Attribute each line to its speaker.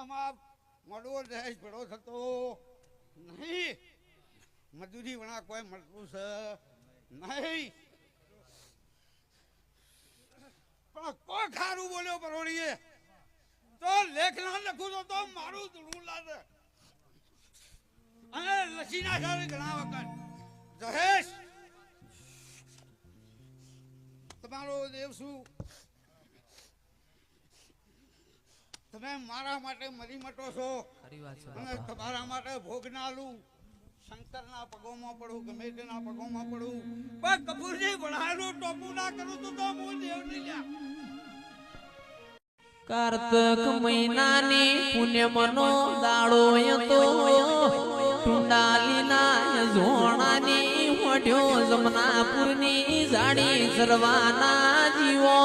Speaker 1: ધંધામાં મોડવો દહેજ ભેળો થતો નહીં. મજૂરી વણા કોઈ મળતું છે નહીં. પણ કોઈ ખારું બોલ્યો પરોડીએ તો લેખના લખું તો મારું ધૂળું લાગે અને લસી નાખ્યા ઘણા વખત. જહેશ તમારો દેવ શું તમે મારા માટે મરી મટો છો અને તમારા માટે ભોગ ના આલું. શંકરના પગોમાં પડું ગમે તેના પગોમાં પડું પણ કપૂરજી ભણાયેલું ટોપું ના કરું તો હું દેવ નહીં લ્યા.
Speaker 2: કાર્તક મહિનાની પુણ્યમનો દાડો તો ટુંડાલીના ઝોણાની હોઠ્યો જમનાપુરની જાડી સરવાના જીવો